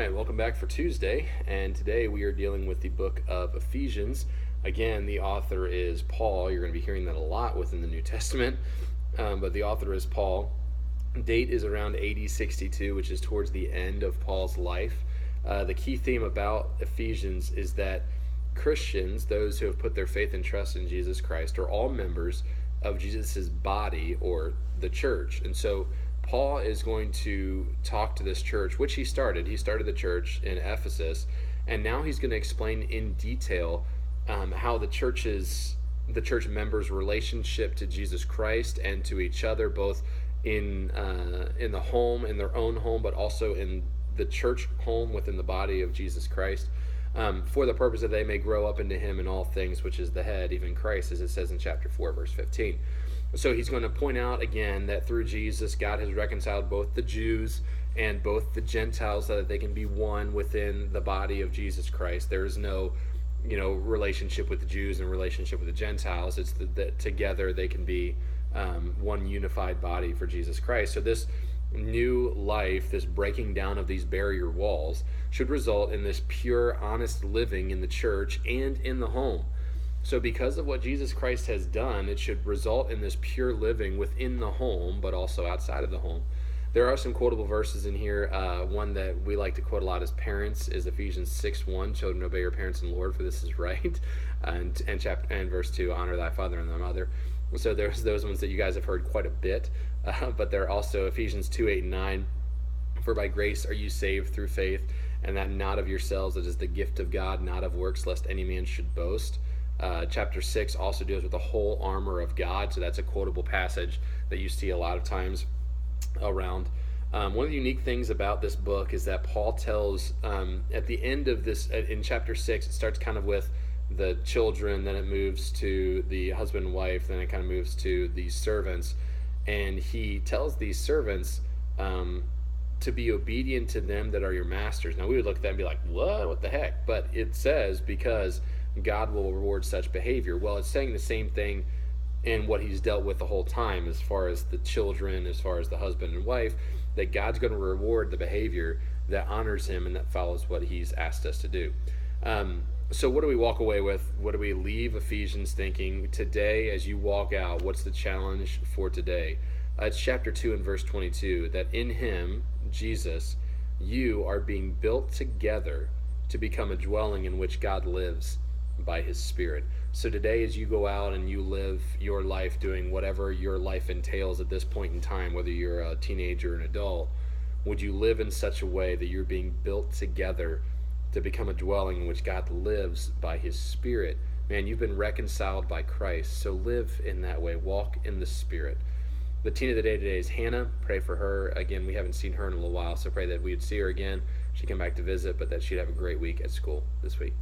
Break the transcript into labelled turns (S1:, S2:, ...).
S1: right, welcome back for Tuesday, and today we are dealing with the book of Ephesians. Again, the author is Paul. You're going to be hearing that a lot within the New Testament, but the author is Paul. Date is around AD 62, which is towards the end of Paul's life. The key theme about Ephesians is that Christians, those who have put their faith and trust in Jesus Christ, are all members of Jesus' body, or the church. And so Paul is going to talk to this church, which he started. He started the church in Ephesus, and now he's going to explain in detail how the church members' relationship to Jesus Christ and to each other, both in the home, in their own home, but also in the church home within the body of Jesus Christ, for the purpose that they may grow up into him in all things, which is the head, even Christ, as it says in chapter 4, verse 15. So he's going to point out again that through Jesus, God has reconciled both the Jews and both the Gentiles so that they can be one within the body of Jesus Christ. There is no, relationship with the Jews and relationship with the Gentiles. It's that together they can be one unified body for Jesus Christ. So this new life, this breaking down of these barrier walls, should result in this pure, honest living in the church and in the home. So because of what Jesus Christ has done, it should result in this pure living within the home, but also outside of the home. There are some quotable verses in here. One that we like to quote a lot as parents is Ephesians 6:1, children, obey your parents in the Lord, for this is right. And verse 2, honor thy father and thy mother. So there's those ones that you guys have heard quite a bit. But there are also Ephesians 2:8 and 9, for by grace are you saved through faith, and that not of yourselves, it is the gift of God, not of works, lest any man should boast. Chapter 6 also deals with the whole armor of God, so that's a quotable passage that you see a lot of times around. One of the unique things about this book is that Paul tells, at the end of this, in chapter 6, it starts kind of with the children, then it moves to the husband and wife, then it kind of moves to the servants, and he tells these servants to be obedient to them that are your masters. Now we would look at that and be like, what the heck? But it says, because God will reward such behavior. Well, it's saying the same thing in what he's dealt with the whole time, as far as the children, as far as the husband and wife, that God's going to reward the behavior that honors him and that follows what he's asked us to do. So what do we walk away with? What do we leave Ephesians thinking today as you walk out? What's the challenge for today? It's chapter 2 and verse 22, that in him, Jesus, you are being built together to become a dwelling in which God lives by his Spirit. So today, as you go out and you live your life doing whatever your life entails at this point in time, whether you're a teenager or an adult, would you live in such a way that you're being built together to become a dwelling in which God lives by his Spirit? Man, you've been reconciled by Christ, so live in that way. Walk in the Spirit. The teen of the day today is Hannah. Pray for her. Again, we haven't seen her in a little while, so pray that we would see her again. She'd come back to visit, but that she'd have a great week at school this week.